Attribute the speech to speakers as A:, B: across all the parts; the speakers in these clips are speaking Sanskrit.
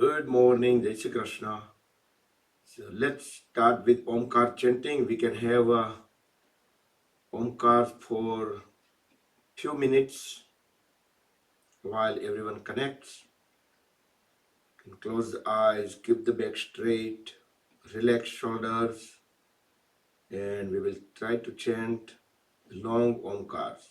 A: Good morning, Jai Shri Krishna. So let's start with Omkar chanting. We can have Omkar for few minutes while everyone connects. You can close the eyes, keep the back straight, relax shoulders, and we will try to chant the long Omkars.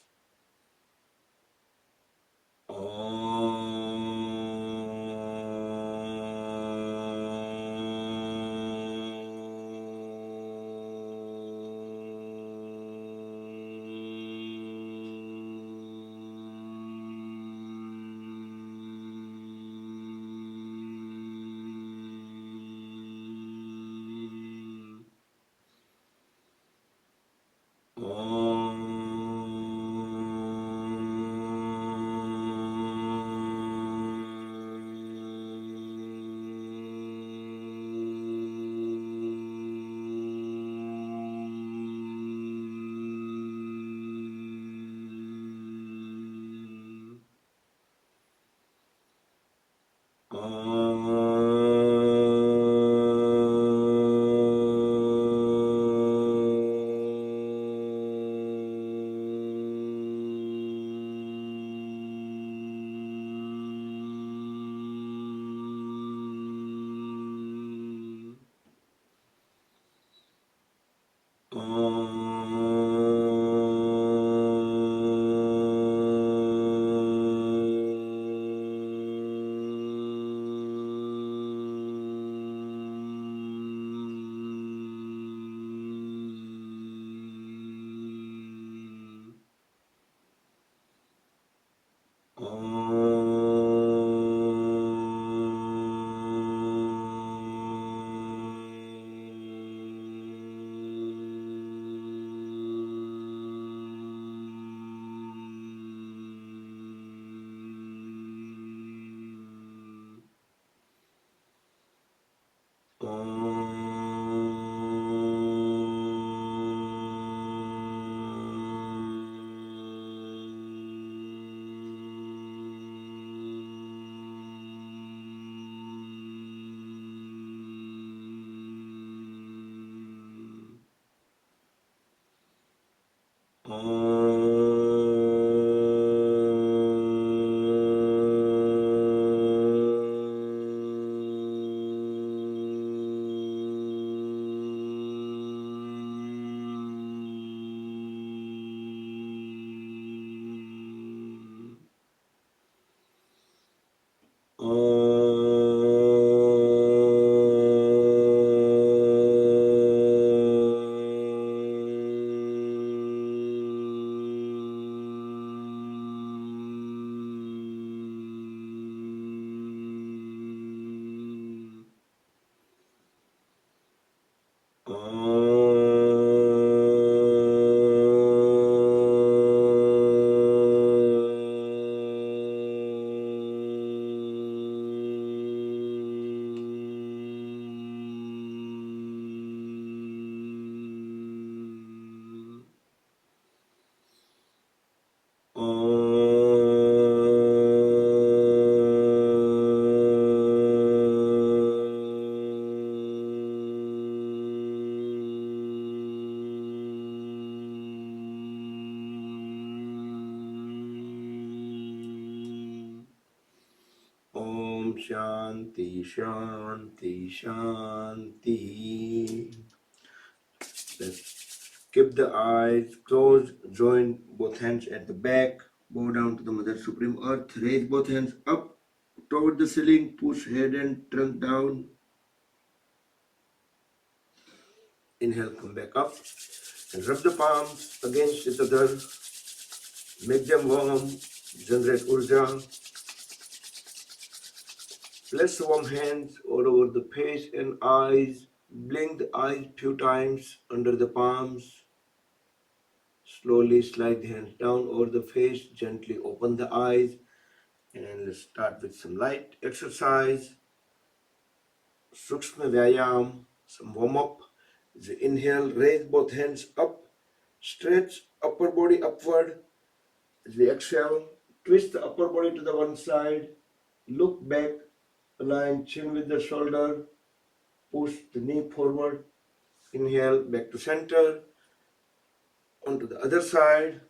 A: Om Shanti Shanti Shanti. Let's keep the eyes closed, join both hands at the back, bow down to the Mother Supreme Earth, raise both hands up toward the ceiling, push head and trunk down. Inhale, come back up and rub the palms against each other, make them warm, generate urja. Place warm hands all over the face and eyes. Blink the eyes few times under the palms. Slowly slide the hands down over the face. Gently open the eyes. And let's start with some light exercise. Sukshma Vyayam, some warm up. As you inhale, raise both hands up. Stretch upper body upward. As we exhale, twist the upper body to the one side. Look back. Align chin with the shoulder. Push the knee forward. Inhale, back to center. Onto the other side.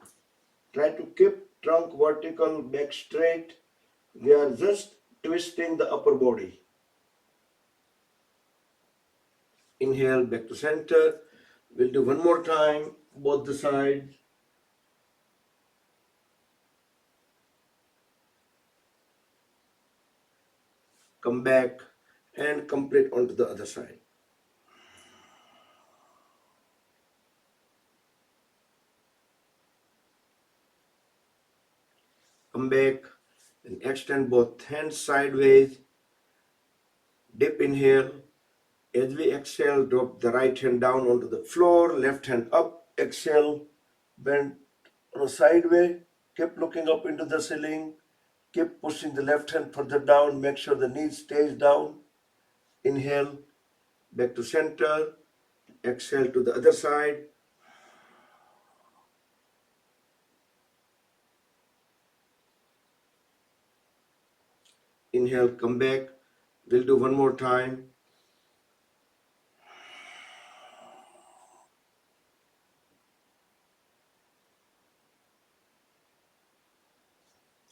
A: Try to keep trunk vertical, back straight. We are just twisting the upper body. Inhale, back to center. We'll do one more time, both the sides. Come back and complete onto the other side. Come back and extend both hands sideways. Deep inhale. As we exhale, drop the right hand down onto the floor, left hand up. Exhale, bend on a sideways. Keep looking up into the ceiling. Keep pushing the left hand further down. Make sure the knee stays down. Inhale, back to center. Exhale to the other side. Inhale, come back. We'll do one more time.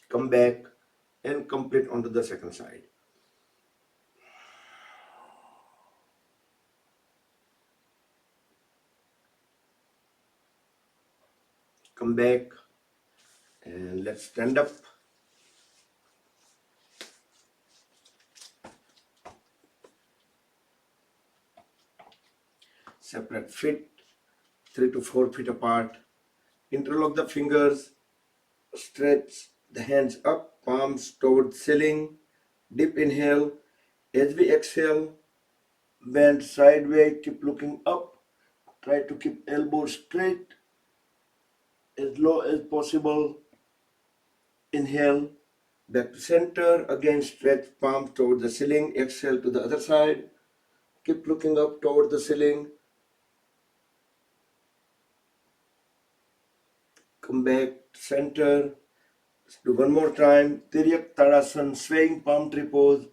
A: Come back and complete onto the second side. Come back and let's stand up. Separate feet 3 to 4 feet apart. Interlock the fingers. Stretch the hands up, palms towards ceiling. Deep inhale. As we exhale, bend sideways. Keep looking up. Try to keep elbows straight as low as possible. Inhale, back to center. Again, stretch palms toward the ceiling. Exhale to the other side. Keep looking up toward the ceiling. Come back to center. Let's do one more time. Tiryak Tadasana, swaying palm tree pose.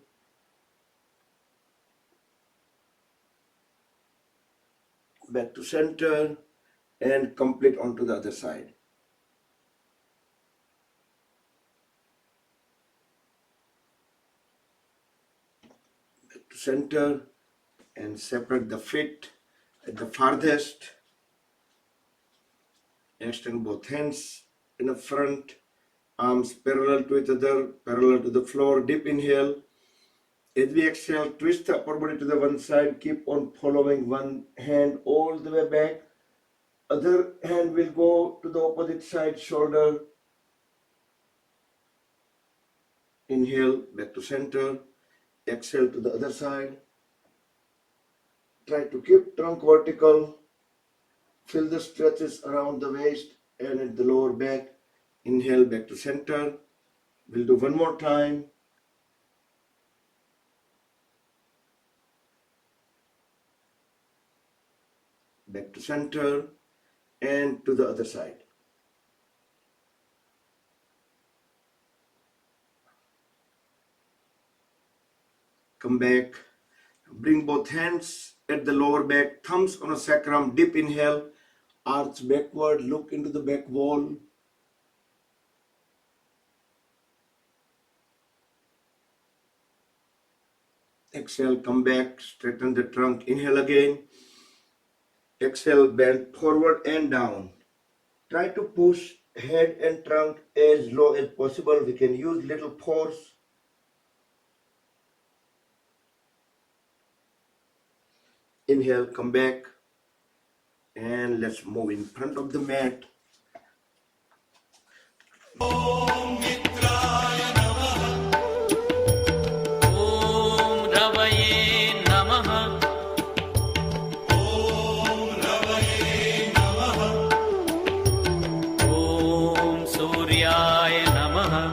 A: Back to center and complete onto the other side. Back to center and separate the feet at the farthest. Extend both hands in the front, arms parallel to each other, parallel to the floor. Deep inhale. As we exhale, twist the upper body to the one side. Keep on following one hand all the way back. Other hand will go to the opposite side, shoulder. Inhale, back to center. Exhale to the other side. Try to keep trunk vertical. Feel the stretches around the waist and at the lower back. Inhale, back to center. We'll do one more time. Back to center and to the other side. Come back. Bring both hands at the lower back, thumbs on a sacrum. Deep inhale. Arch backward, look into the back wall. Exhale, come back, straighten the trunk. Inhale again. Exhale, bend forward and down. Try to push head and trunk as low as possible. We can use little force. Inhale, come back. And let's move in front of the mat.
B: Om Mitraya Namaha. Om Ravaye Namaha. Om Ravaye Namaha. Om Suryaya Namaha.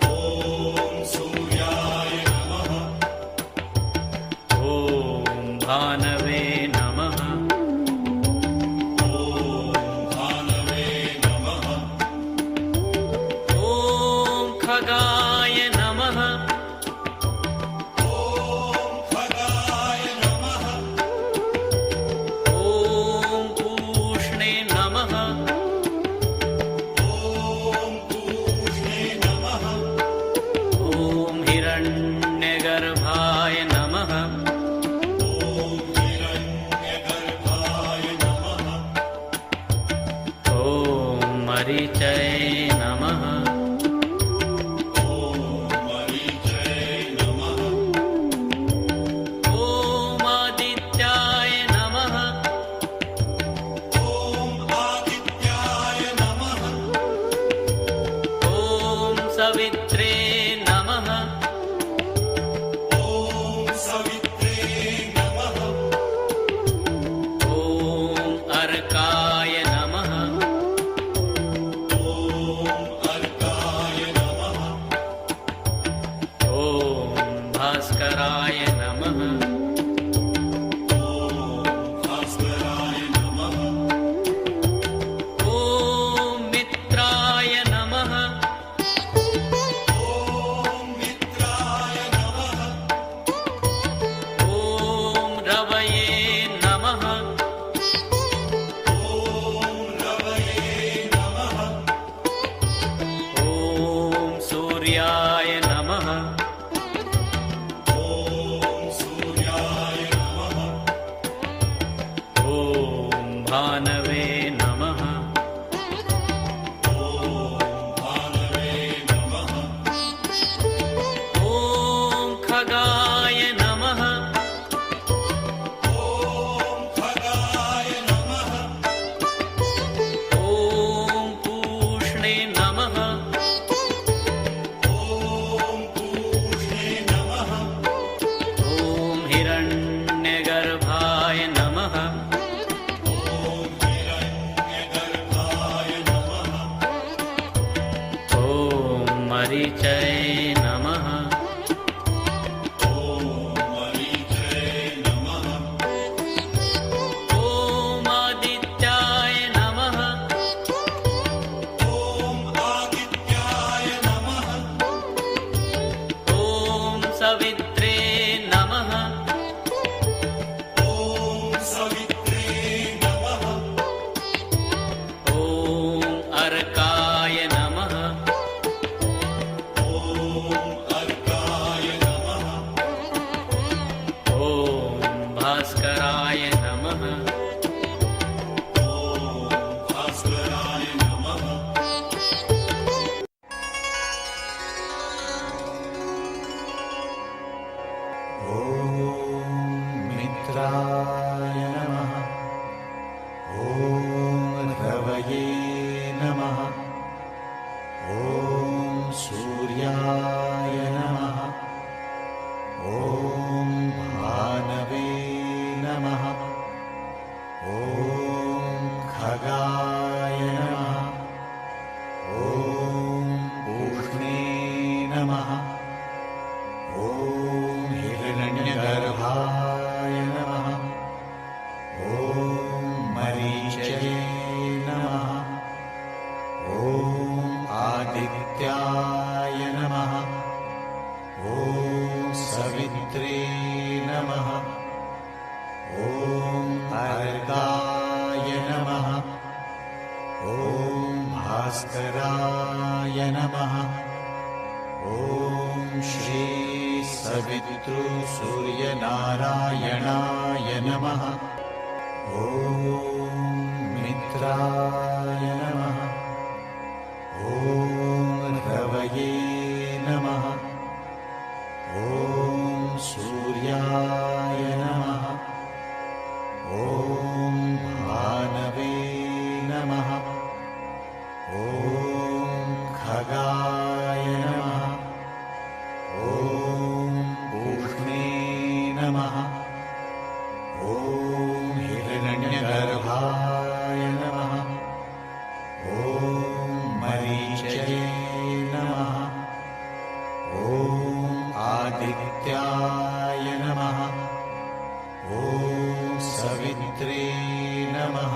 B: Om Suryaya Namaha. Om Bhanave Namaha. Om Bhanave Namaha. मरीचये नमः ॐ आदित्याय नमः ॐ सवित्रे नमः ॐ अर्काय नमः ॐ भास्कराय नमः ॐ मित्राय नमः ॐ रवये नमः ॐ सूर्याय नमः ॐ भानवे नमः ॐ खगाय नमः ॐ पूष्णे नमः ॐ हिरण्यगर्भाय नमः ॐ मरीचये नमः ॐ आदित्याय नमः ॐ सवित्रे नमः ॐ अर्काय नमः ॐ भास्कराय नमः
C: मित्राय नमः ॐ रवये नमः ॐ सूर्याय नमः ॐ भानवे नमः ॐ खगाय नमः ॐ पूष्णे नमः ॐ हिरण्यगर्भाय नमः ॐ मरीचये नमः ॐ आदित्याय नमः ॐ सवित्रे नमः ॐ अर्काय नमः ॐ भास्कराय नमः ॐ श्री सवितृ सूर्यनारायणाय नमः ॐ मित्राय नमः ॐ रवये नमः ॐ सूर्याय नमः ॐ भानवे नमः ॐ खगाय नमः ॐ पूष्णे नमः ॐ हिरण्यगर्भाय नमः ॐ मरीचये नमः ॐ आदित्याय नमः ॐ सवित्रे नमः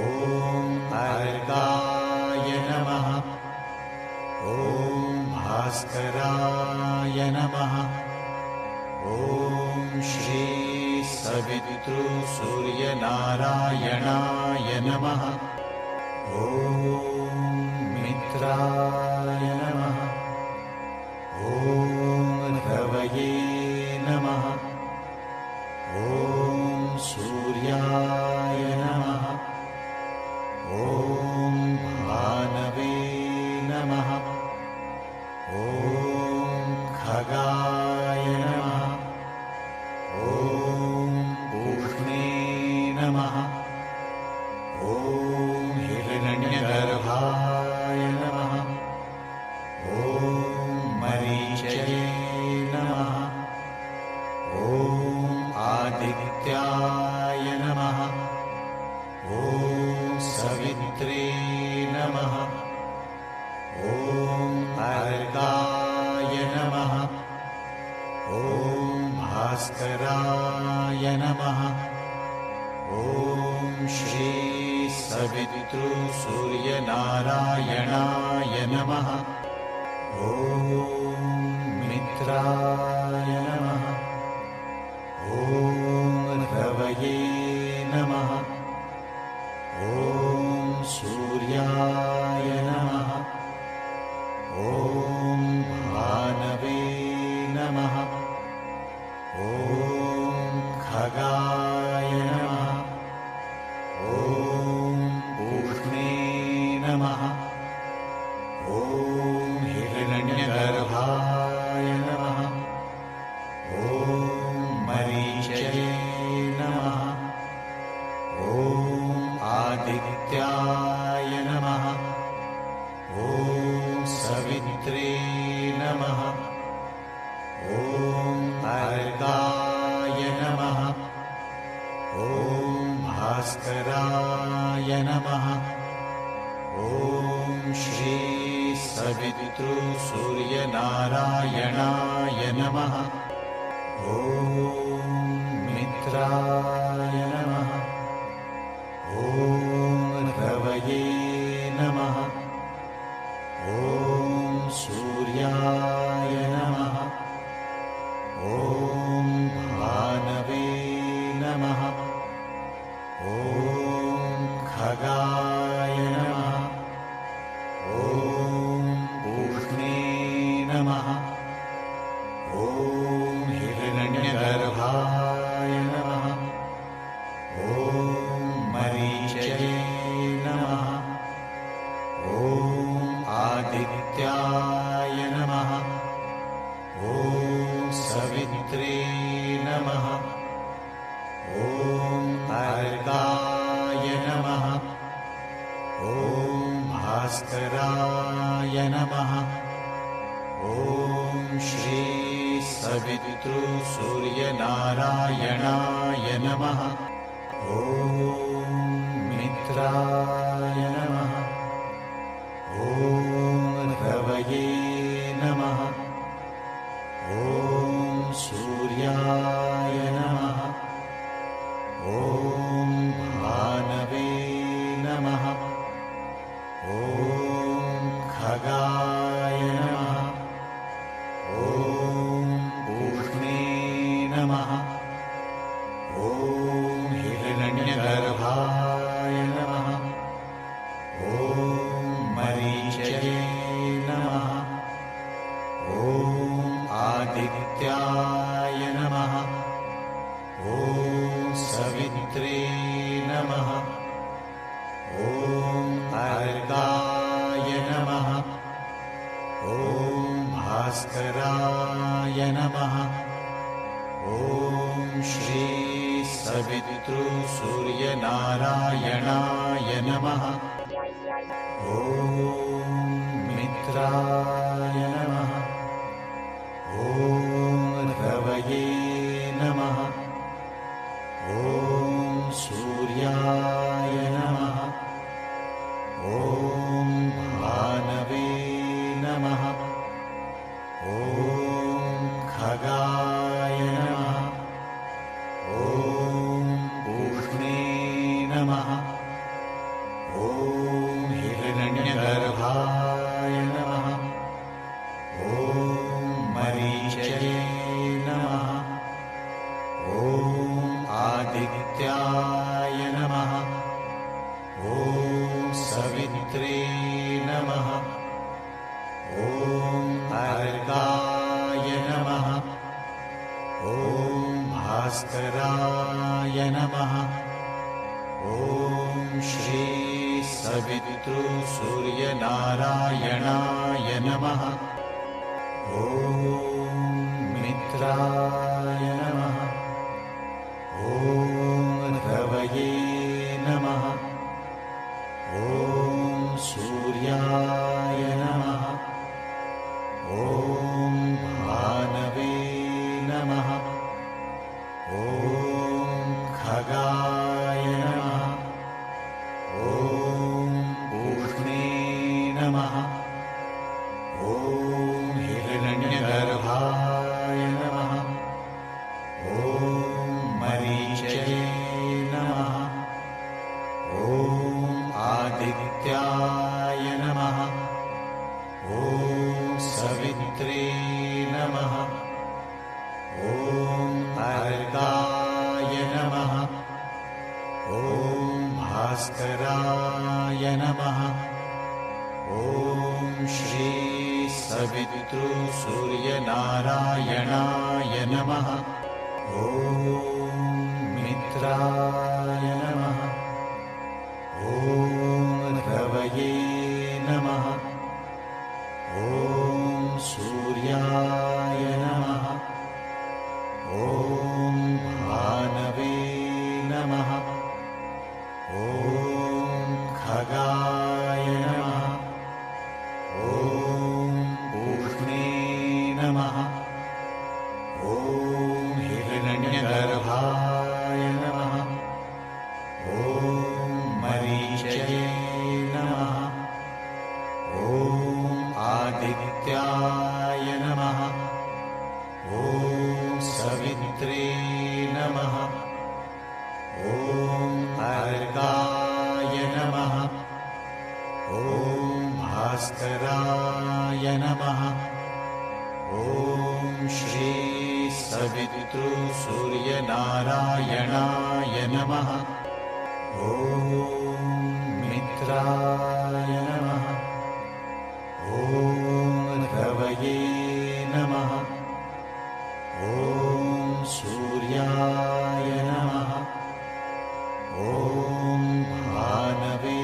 C: ॐ अर्काय नमः ॐ भास्कराय नमः ॐ श्री सवितृ सूर्यनारायणाय नमः ॐ मित्राय नमः ॐ रवये नमः ॐ सूर्याय नमः ॐ सवित्रे नमः। ॐ अर्काय नमः। ॐ भास्कराय नमः। ॐ श्री सवितृसूर्यनारायणाय नमः। ॐ मित्राय नमः। ॐ रवये नमः। ॐ सूर्याय नमः। ॐ भानवे नमः। ॐ खगाय नमः। ॐ पूष्णे नमः। ॐ हिरण्यगर्भाय नमः। ॐ मरीचये नमः। ॐ आदित्याय नमः। ॐ सवित्रे नमः। ॐ अर्काय नमः। ॐ भास्कराय नमः। ॐ श्री सवितृसूर्यनारायणाय नमः। ॐ मित्राय नमः। ॐ रवये नमः। ॐ सूर्याय नमः। ॐ भानवे नमः। ॐ खगाय नमः। ॐ पूष्णे नमः। ॐ हिरण्यगर्भाय नमः। ॐ मरीचये नमः। ॐ आदित्याय नमः। ॐ सवित्रे नमः। ॐ अर्काय नमः। ॐ भास्कराय नमः। ॐ श्री सवितृसूर्यनारायणाय नमः। ॐ मित्राय नमः। ॐ रवये नमः। ॐ सूर्याय नमः। ॐ भानवे नमः। ॐ खगाय नमः। ॐ पूष्णे नमः। ॐ हिरण्यगर्भाय नमः। ॐ मरीचये नमः। ॐ आदित्याय नमः। ॐ सवित्रे नमः। ॐ अर्काय नमः। ॐ भास्कराय नमः। ॐ श्री सवितृसूर्यनारायणाय नमः। ॐ मित्राय नमः। ॐ रवये नमः। ॐ सूर्याय नमः। ॐ भानवे नमः। ॐ खगाय नमः। ॐ पूष्णे नमः। ॐ हिरण्यगर्भाय नमः। ॐ मरीचये नमः। ॐ आदित्याय नमः। ॐ सवित्रे नमः। ॐ अर्काय नमः। ॐ भास्कराय नमः। ॐ श्री सवितृसूर्यनारायणाय नमः। ॐ मित्राय नमः। ॐ रवये नमः। ॐ सूर्याय नमः। ॐ भानवे नमः। ॐ खगाय नमः। ॐ भास्कराय नमः। ॐ श्री सवितृसूर्यनारायणाय नमः। ॐ मित्राय नमः। ॐ रवये नमः। ॐ सूर्याय नमः। ॐ भानवे नमः। ॐ खगाय नमः। ॐ पूष्णे नमः। ॐ हिरण्यगर्भाय नमः। ॐ मरीचये नमः। ॐ आदित्याय नमः। ॐ सवित्रे नमः। ॐ अर्काय नमः। ॐ भास्कराय नमः। ॐ श्री सवितृसूर्यनारायणाय नमः। ॐ मित्राय नमः। ॐ रवये नमः। ॐ सूर्याय नमः। ॐ भानवे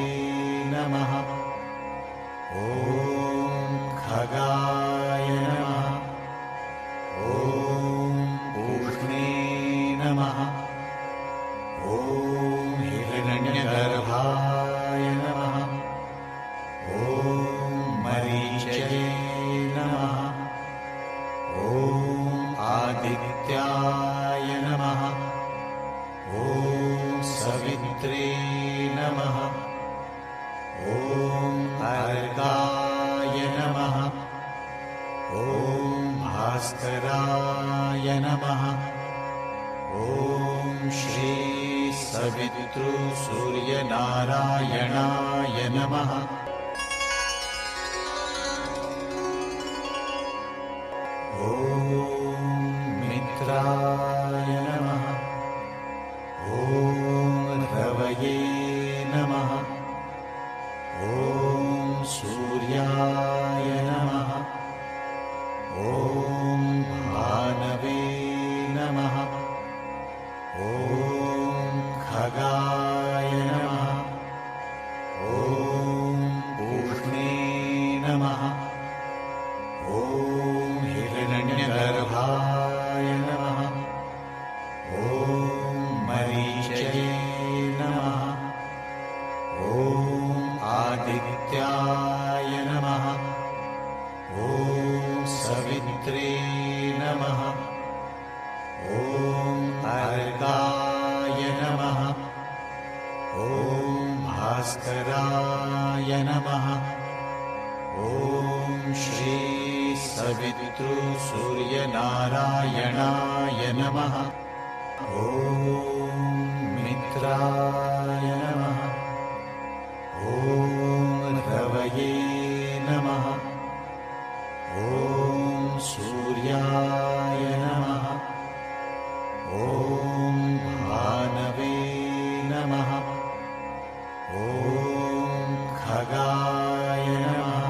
C: नमः। ॐ खगाय नमः। ॐ पूष्णे नमः। ॐ हिरण्यगर्भाय नमः। ॐ मरीचये नमः। ॐ आदित्याय नमः। ॐ सवित्रे नमः। ॐ अर्काय नमः। ॐ भास्कराय नमः। ॐ श्री सवितृसूर्यनारायणाय नमः। ॐ मित्राय नमः। ॐ रवये नमः। ॐ सूर्याय नमः। ॐ भानवे नमः। ॐ खगाय नमः। ॐ पूष्णे नमः। ॐ हिरण्यगर्भाय नमः। ॐ मरीचये नमः। ॐ आदित्याय नमः। ॐ सवित्रे नमः। ॐ अर्काय नमः। ॐ भास्कराय नमः। ॐ श्री सवितृसूर्यनारायणाय नमः। ॐ मित्राय नमः। ॐ रवये नमः। ॐ सूर्याय नमः। ॐ भानवे नमः। ॐ खगाय नमः।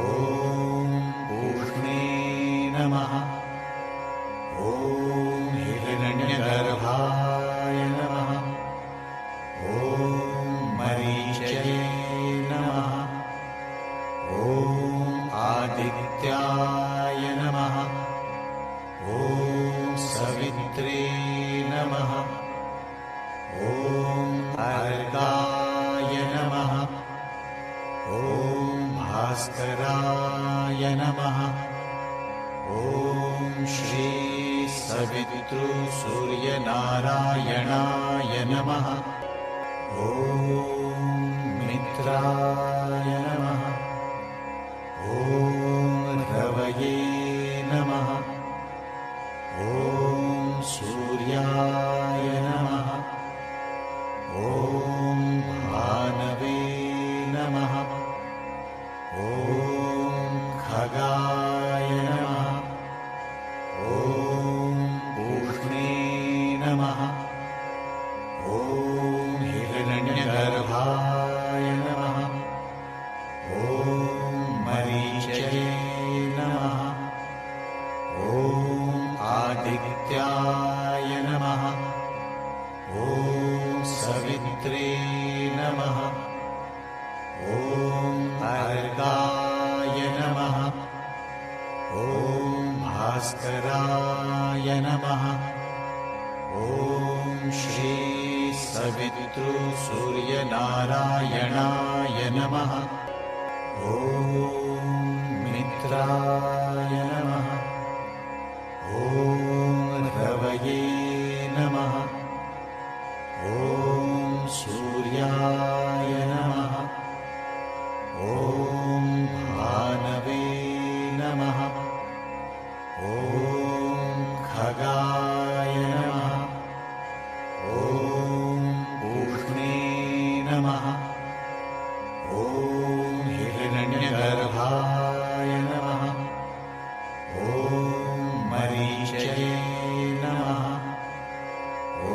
C: ॐ पूष्णे नमः। ॐ हिरण्यगर्भाय नमः। ॐ मरीचये नमः। ॐ आदित्याय नमः। ॐ सवित्रे नमः। ॐ अर्काय नमः। ॐ भास्कराय नमः। ॐ श्री सवितृसूर्यनारायणाय नमः। ॐ मित्राय नमः। ॐ रवये नमः। ॐ सूर्याय नमः। ॐ भानवे नमः। ॐ खगाय नमः। ॐ पूष्णे नमः। ॐ हिरण्य सवितृसूर्यनारायणाय नमः। ॐ मित्राय नमः। ॐ रवये नमः। ॐ सूर्याय नमः। ॐ भानवे नमः। ॐ खगाय नमः। ॐ पूष्णे नमः। ॐ हिरण्यगर्भाय नमः। ॐ मरीचये नमः। ॐ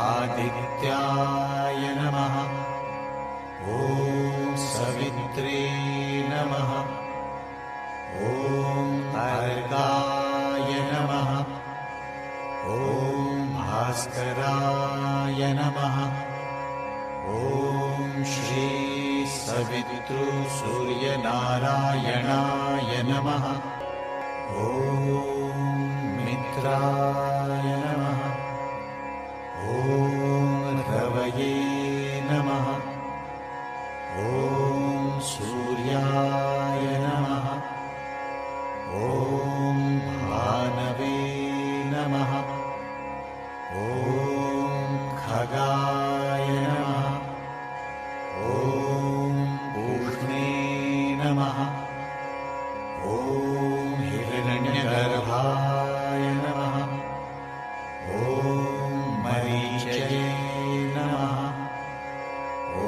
C: आदित्याय नमः। ॐ सवित्रे नमः। ॐ अर्गाय नमः। ॐ भास्कराय नमः। ॐ श्री सवितृसूर्यनारायणाय नमः। ॐ मित्राय नमः। ॐ रवये नमः। ॐ सूर्याय नमः। ॐ भानवे नमः। ॐ खगाय नमः। ॐ पूष्णे नमः। ॐ हिरण्यगर्भाय नमः। ॐ मरीचये नमः। ॐ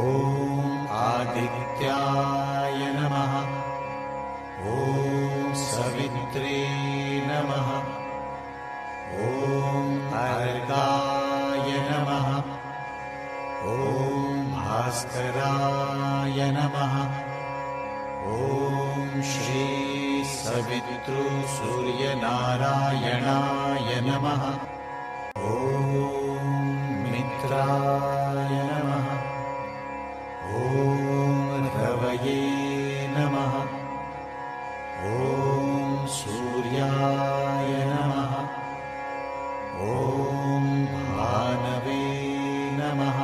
C: आदित्याय नमः। ॐ सवित्रे नमः। ॐ अर्गाय नमः। ॐ भास्कराय नमः। ॐ श्री सवितृसूर्यनारायणाय नमः। ॐ मित्राय नमः। ॐ रवये नमः। ॐ सूर्याय नमः। ॐ भानवे नमः।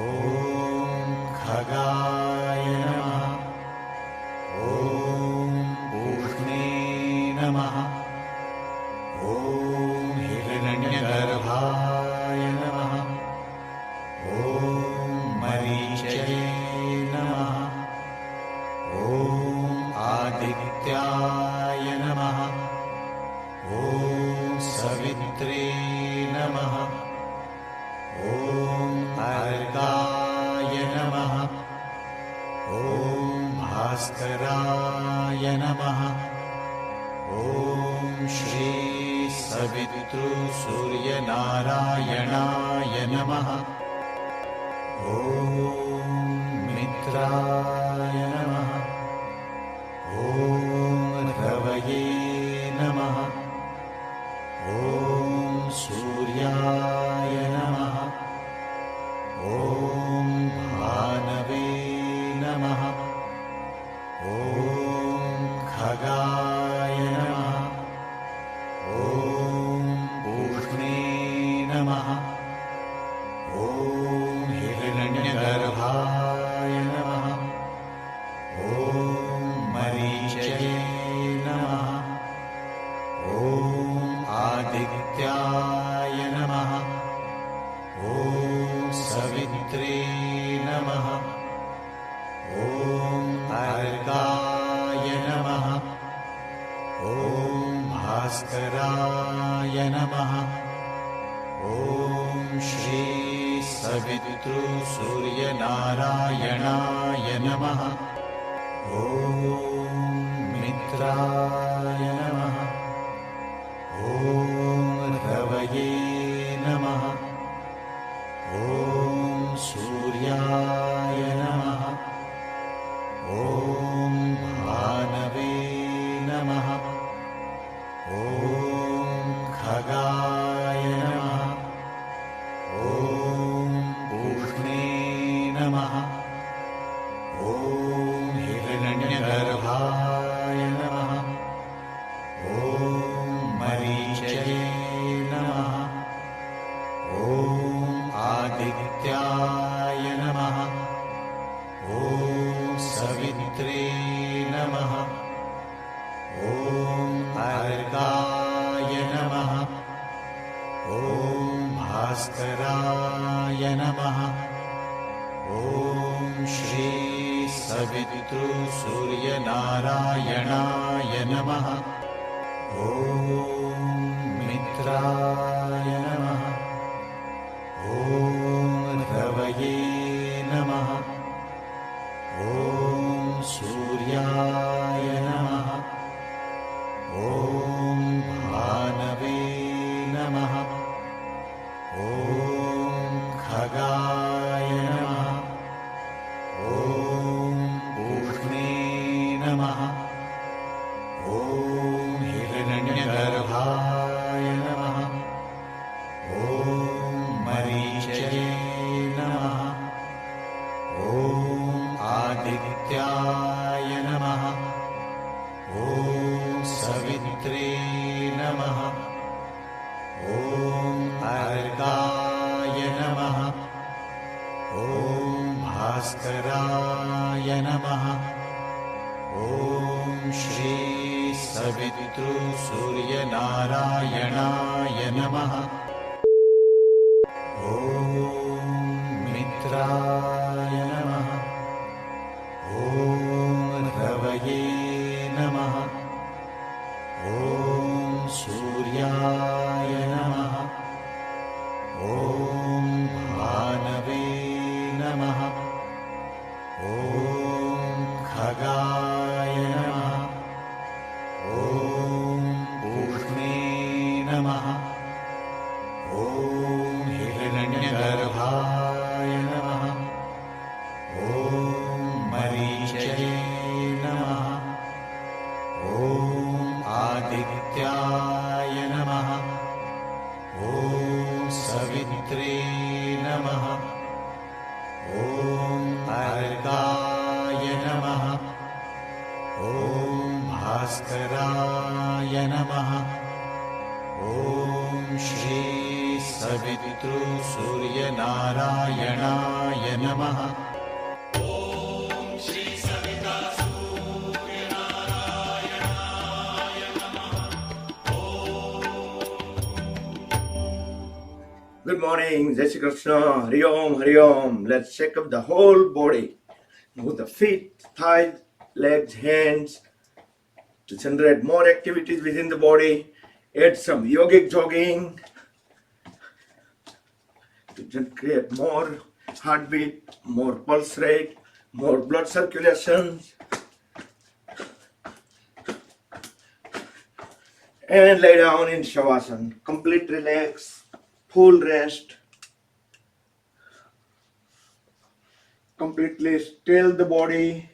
C: ॐ खगाय नमः। ॐ पूष्णे नमः। ॐ हिरण्यगर्भाय नमः। ॐ मरीचये नमः। ॐ आदित्याय नमः। ॐ सवित्रे नमः। ॐ अर्गाय नमः। ॐ भास्कराय नमः। ॐ श्री सवितृसूर्यनारायणाय नमः। ॐ मित्राय नमः। ॐ रवये नमः। ॐ सूर्याय नमः। ॐ भानवे नमः। ॐ खगाय नमः। ॐ पूष्णे नमः। ॐ हिरण्यगर्भाय नमः। ॐ मरीचये नमः। ॐ आदित्याय नमः। ॐ सवित्रे नमः। ॐ अर्गाय नमः। ॐ भास्कराय नमः। ॐ श्री सवितृसूर्यनारायणाय नमः। ॐ मित्राय नमः। ॐ रवये नमः। ॐ सूर्याय नमः। ॐ भानवे नमः। ॐ खगाय नमः। ॐ पूष्णे नमः। ॐ हिरण्यगर्भाय नमः। ॐ आदित्याय नमः ॐ सवित्रे नमः ॐ अर्काय नमः ॐ भास्कराय नमः ॐ श्री सवितृसूर्यनारायणाय नमः ॐ मित्राय नमः ॐ रवये नमः ॐ सूर्याय नमः ॐ भानवे नमः ॐ खगाय नमः ॐ पूष्णे नमः ॐ हिरण्यगर्भाय नमः ॐ मरीचये नमः ॐ आदित्याय नमः ॐ सवित्रे नमः ॐ अर्काय नमः ॐ भास्कराय नमः ॐ श्री सवितृसूर्यनारायणाय नमः ॐ मित्राय नमः ॐ रवये नमः ॐ सूर्याय नमः ॐ भानवे नमः ॐ खगाय नमः ॐ पूष्णे नमः ॐ हिरण्यगर्भाय नमः ॐ मरीचये नमः ॐ आदित्याय नमः ॐ सवित्रे नमः ॐ अर्काय नमः ॐ भास्कराय नमः ॐ श्री सवितृसूर्यनारायणाय नमः
A: Good morning, Jai Shri Krishna, Hari Om, Hari Om. Let's shake up the whole body. Move the feet, thighs, legs, hands to generate more activities within the body. Add some yogic jogging to create more heartbeat, more pulse rate, more blood circulation. And lay down in Shavasana. Complete relax. Full rest, completely still the body,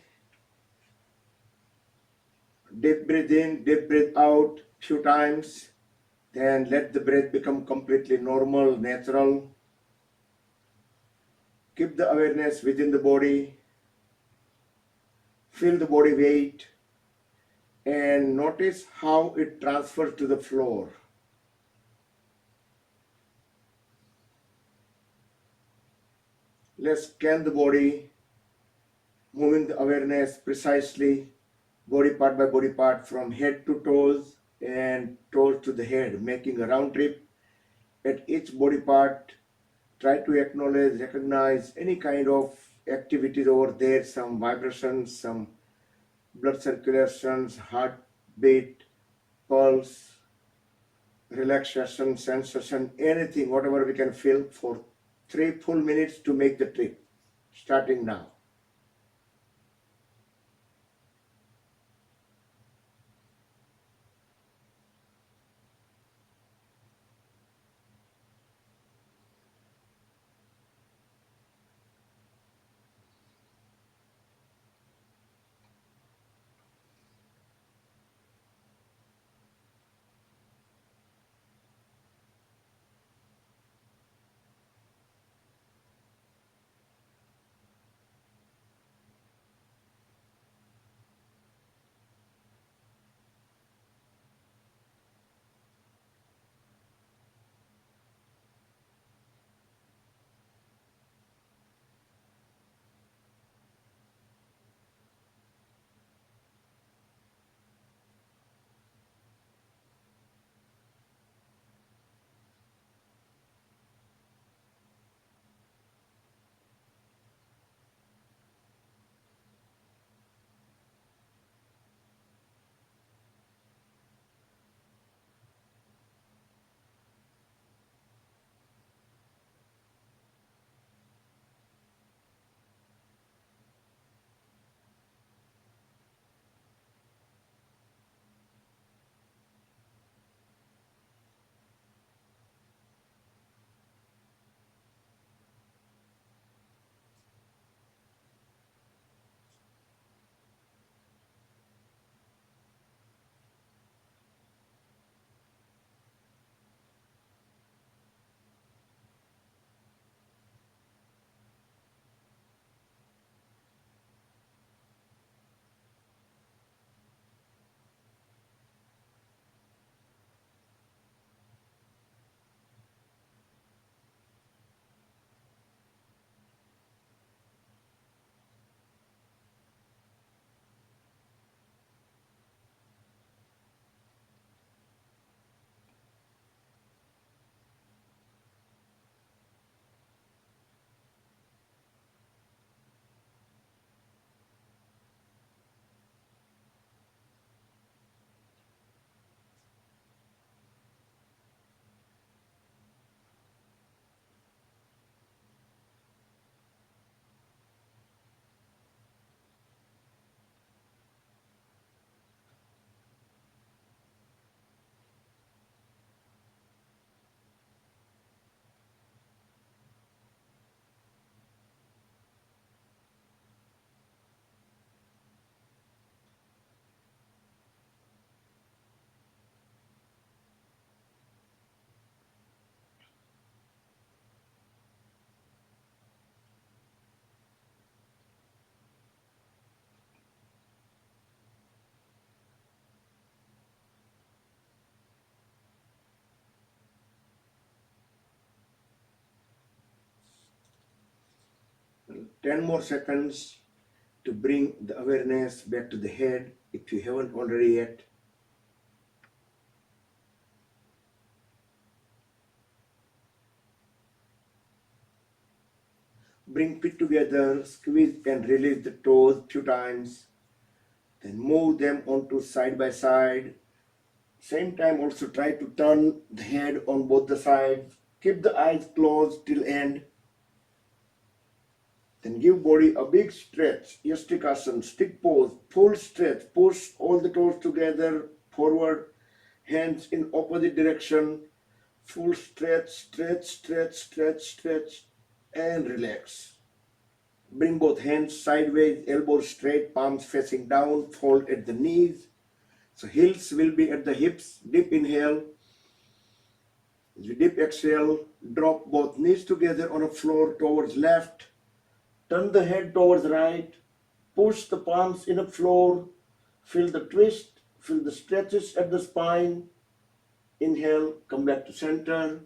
A: deep breathe in, deep breathe out few times, then let the breath become completely normal, natural. Keep the awareness within the body, feel the body weight, and notice how it transfers to the floor. Let's scan the body, moving the awareness precisely, body part by body part, from head to toes and toes to the head, making a round trip. At each body part, try to acknowledge, recognize any kind of activities over there, some vibrations, some blood circulations, heartbeat, pulse, relaxation, sensation, anything, whatever we can feel, for 3 full minutes to make the trip, starting now. 10 more seconds to bring the awareness back to the head if you haven't already yet. Bring feet together, squeeze and release the toes few times. Then move them onto side by side. Same time also try to turn the head on both the sides. Keep the eyes closed till end. Then give body a big stretch. Yastikasana, stick pose, full stretch. Push all the toes together, forward, hands in opposite direction. Full stretch, stretch, stretch, stretch, stretch, and relax. Bring both hands sideways, elbows straight, palms facing down, fold at the knees. So heels will be at the hips. Deep inhale. As you deep exhale, drop both knees together on the floor towards left. Turn the head towards right. Push the palms in the floor. Feel the twist. Feel the stretches at the spine. Inhale, come back to center.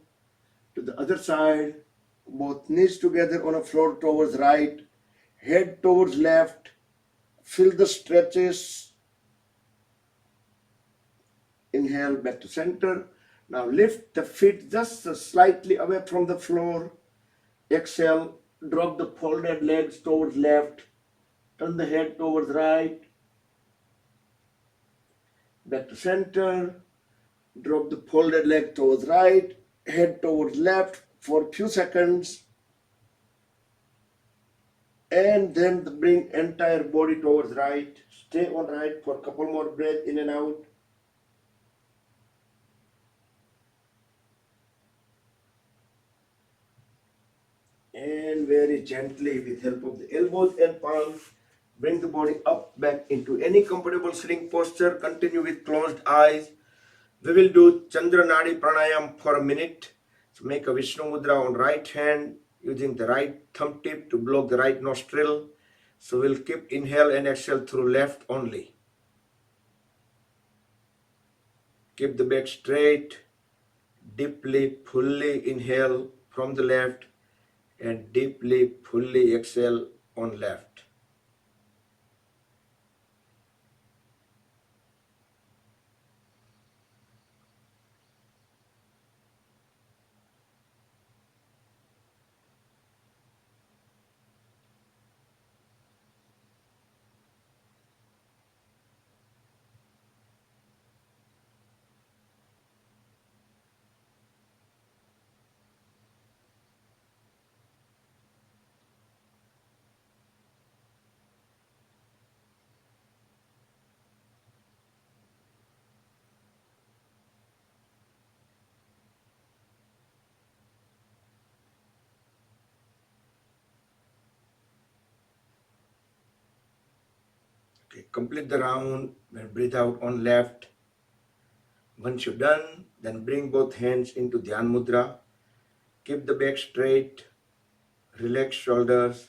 A: To the other side. Both knees together on the floor towards right. Head towards left. Feel the stretches. Inhale, back to center. Now lift the feet just slightly away from the floor. Exhale, drop the folded legs towards left. Turn the head towards right. Back to center. Drop the folded leg towards right. Head towards left for a few seconds. And then bring entire body towards right. Stay on right for a couple more breaths in and out. And very gently, with help of the elbows and palms, bring the body up back into any comfortable sitting posture. Continue with closed eyes. We will do Chandra Nadi Pranayam for a minute. So make a Vishnu Mudra on right hand using the right thumb tip to block the right nostril. So we'll keep inhale and exhale through left only. Keep the back straight. Deeply, fully inhale from the left. And deeply, fully exhale on left. Okay, complete the round and breathe out on left. Once you're done, then bring both hands into Dhyan Mudra. Keep the back straight. Relax shoulders.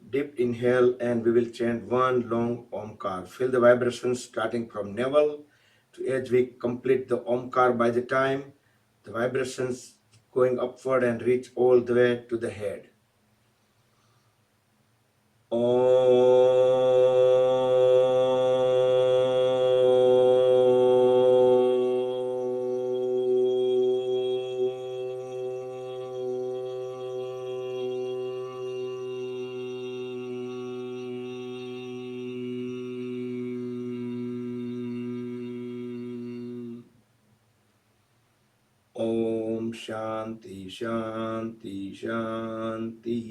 A: Deep inhale, and we will chant one long Omkar. Feel the vibrations starting from navel to as we complete the Omkar. By the time the vibrations going upward and reach all the way to the head. Om Shanti Shanti Shanti.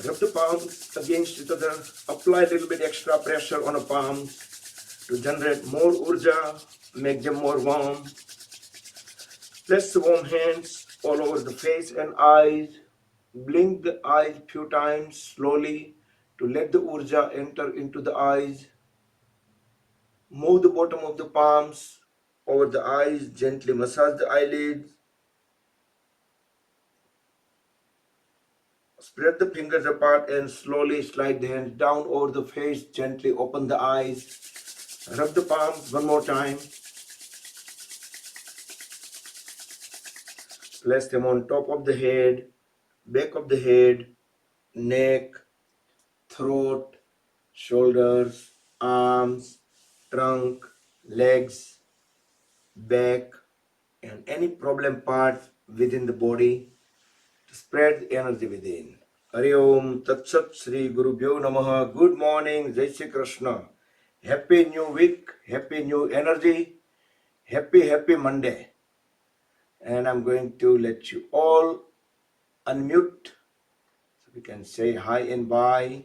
A: Rub the palms against each other. Apply a little bit extra pressure on the palms to generate more urja, make them more warm. Place the warm hands all over the face and eyes. Blink the eyes few times slowly to let the urja enter into the eyes. Move the bottom of the palms over the eyes, gently massage the eyelids. Spread the fingers apart and slowly slide the hands down over the face, gently open the eyes. Rub the palms one more time. Place them on top of the head. back of the head, neck, throat, shoulders, arms, trunk, legs, back, and any problem part within the body to spread the energy within. Hari Om Tat Sat Sri Guru Bhyo Namaha. Good morning, Jai Shri Krishna. Happy new week, happy new energy, happy Monday. And I'm going to let you all unmute so we can say hi and bye.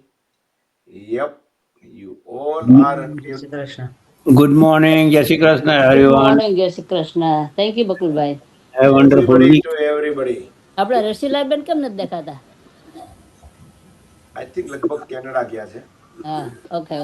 A: Yep, you all are unmute.
D: Good morning, Jai Shri Krishna,
E: good
D: everyone.
E: Morning Jai Shri Krishna. Thank you Bakulbhai.
D: Have a wonderful
A: Everybody
D: week.
A: to everybody.
E: આપડા રસીલાબેન કેમ નથી દેખાતા?
A: I think લગભગ કેનેડા ગયા છે.
E: હા, ઓકે.